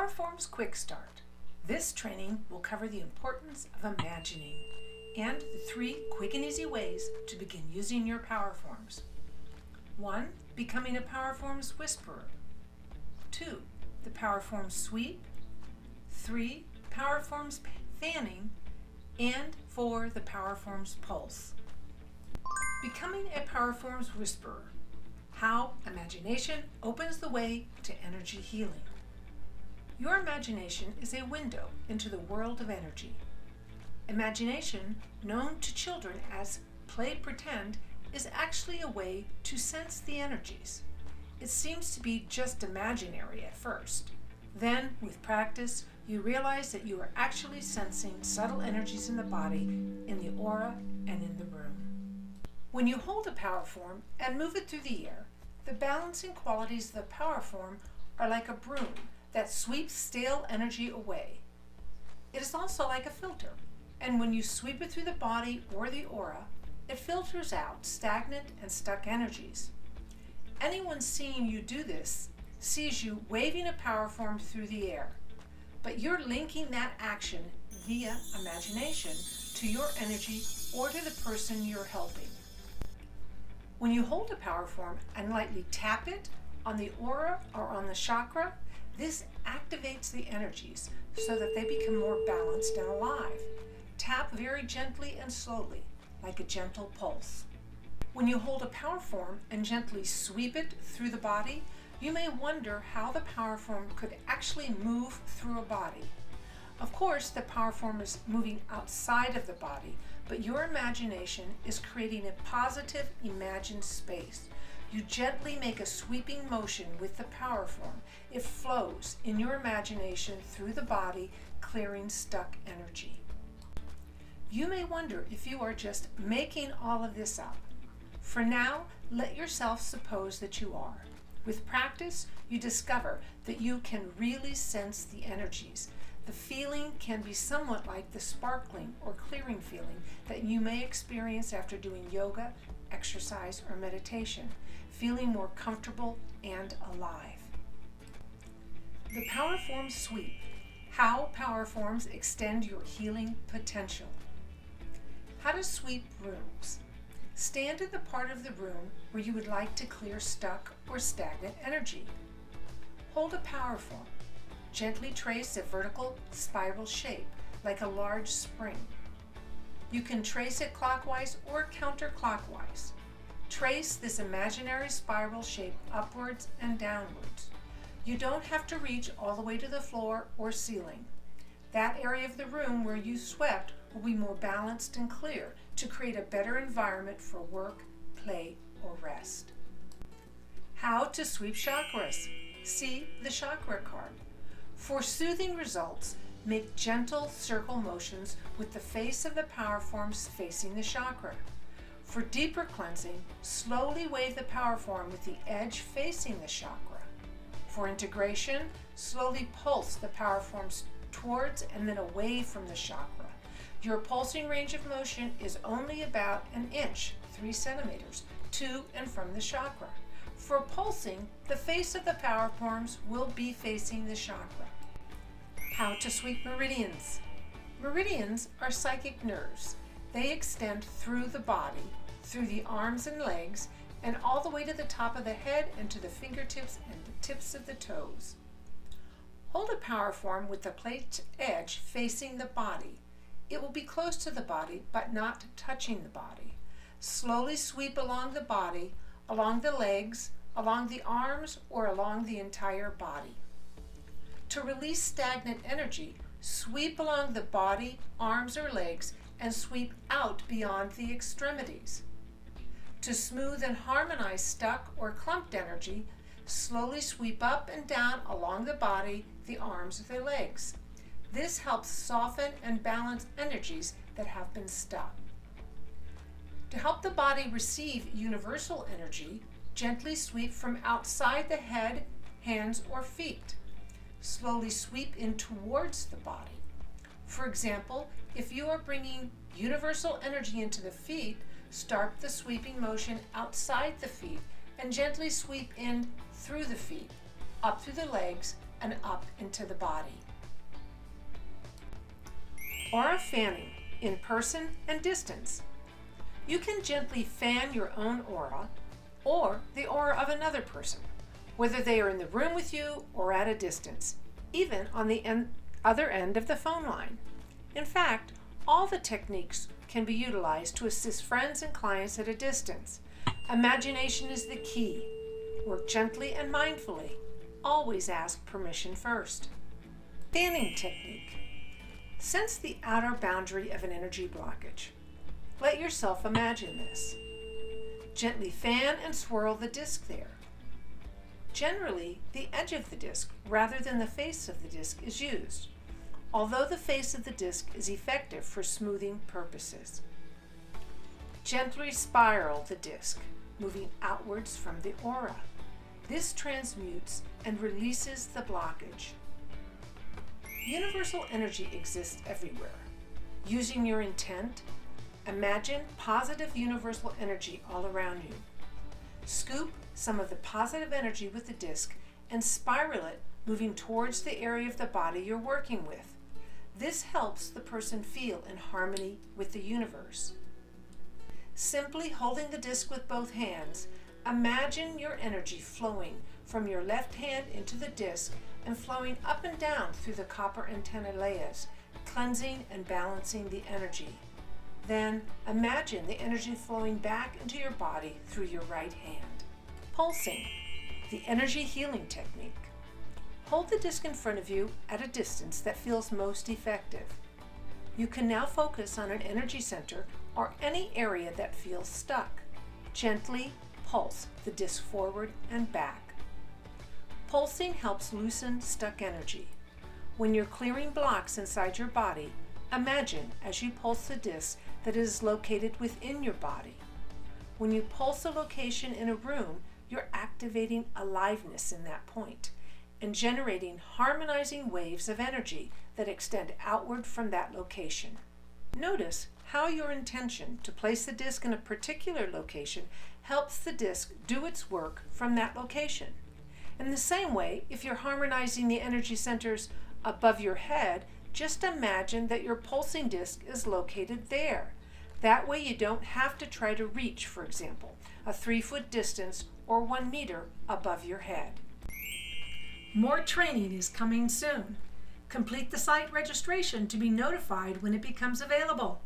Powerforms Quick Start. This training will cover the importance of imagining and the 3 quick and easy ways to begin using your Powerforms. 1. Becoming a Powerforms Whisperer. 2. The Powerforms Sweep. 3. Powerforms Fanning. And 4. The Powerforms Pulse. Becoming a Powerforms Whisperer. How imagination opens the way to energy healing. Your imagination is a window into the world of energy. Imagination, known to children as play pretend, is actually a way to sense the energies. It seems to be just imaginary at first. Then, with practice, you realize that you are actually sensing subtle energies in the body, in the aura, and in the room. When you hold a Powerform and move it through the air, the balancing qualities of the Powerform are like a broom that sweeps stale energy away. It is also like a filter, and when you sweep it through the body or the aura, it filters out stagnant and stuck energies. Anyone seeing you do this sees you waving a Powerform through the air, but you're linking that action via imagination to your energy or to the person you're helping. When you hold a Powerform and lightly tap it on the aura or on the chakra, this activates the energies so that they become more balanced and alive. Tap very gently and slowly, like a gentle pulse. When you hold a Powerform and gently sweep it through the body, you may wonder how the Powerform could actually move through a body. Of course, the Powerform is moving outside of the body, but your imagination is creating a positive imagined space. You gently make a sweeping motion with the Powerform. It flows in your imagination through the body, clearing stuck energy. You may wonder if you are just making all of this up. For now, let yourself suppose that you are. With practice, you discover that you can really sense the energies. The feeling can be somewhat like the sparkling or clearing feeling that you may experience after doing yoga, exercise, or meditation, feeling more comfortable and alive. The Powerforms Sweep. How Powerforms extend your healing potential. How to sweep rooms. Stand in the part of the room where you would like to clear stuck or stagnant energy. Hold a Powerform. Gently trace a vertical spiral shape like a large spring. You can trace it clockwise or counterclockwise. Trace this imaginary spiral shape upwards and downwards. You don't have to reach all the way to the floor or ceiling. That area of the room where you swept will be more balanced and clear to create a better environment for work, play, or rest. How to sweep chakras. See the chakra card. For soothing results, make gentle circle motions with the face of the Powerforms facing the chakra. For deeper cleansing, slowly wave the Powerform with the edge facing the chakra. For integration, slowly pulse the Powerforms towards and then away from the chakra. Your pulsing range of motion is only about an inch, 3 centimeters, to and from the chakra. For pulsing, the face of the Powerforms will be facing the chakra. How to sweep meridians. Meridians are psychic nerves. They extend through the body, through the arms and legs, and all the way to the top of the head and to the fingertips and the tips of the toes. Hold a Powerform with the plate edge facing the body. It will be close to the body, but not touching the body. Slowly sweep along the body, along the legs, along the arms, or along the entire body. To release stagnant energy, sweep along the body, arms, or legs, and sweep out beyond the extremities. To smooth and harmonize stuck or clumped energy, slowly sweep up and down along the body, the arms, or the legs. This helps soften and balance energies that have been stuck. To help the body receive universal energy, gently sweep from outside the head, hands, or feet. Slowly sweep in towards the body. For example, if you are bringing universal energy into the feet, start the sweeping motion outside the feet and gently sweep in through the feet, up through the legs, and up into the body. Aura fanning, in person and distance. You can gently fan your own aura or the aura of another person, whether they are in the room with you or at a distance, even on the other end of the phone line. In fact, all the techniques can be utilized to assist friends and clients at a distance. Imagination is the key. Work gently and mindfully. Always ask permission first. Fanning technique. Sense the outer boundary of an energy blockage. Let yourself imagine this. Gently fan and swirl the disc there. Generally, the edge of the disc rather than the face of the disc is used, although the face of the disc is effective for smoothing purposes. Gently spiral the disc, moving outwards from the aura. This transmutes and releases the blockage. Universal energy exists everywhere. Using your intent, imagine positive universal energy all around you. Scoop some of the positive energy with the disc and spiral it, moving towards the area of the body you're working with. This helps the person feel in harmony with the universe. Simply holding the disc with both hands, imagine your energy flowing from your left hand into the disc and flowing up and down through the copper antenna layers, cleansing and balancing the energy. Then imagine the energy flowing back into your body through your right hand. Pulsing, the energy healing technique. Hold the disc in front of you at a distance that feels most effective. You can now focus on an energy center or any area that feels stuck. Gently pulse the disc forward and back. Pulsing helps loosen stuck energy. When you're clearing blocks inside your body, imagine as you pulse the disc that it is located within your body. When you pulse a location in a room, you're activating aliveness in that point and generating harmonizing waves of energy that extend outward from that location. Notice how your intention to place the disc in a particular location helps the disc do its work from that location. In the same way, if you're harmonizing the energy centers above your head, just imagine that your pulsing disc is located there. That way you don't have to try to reach, for example, a 3-foot distance or 1 meter above your head. More training is coming soon. Complete the site registration to be notified when it becomes available.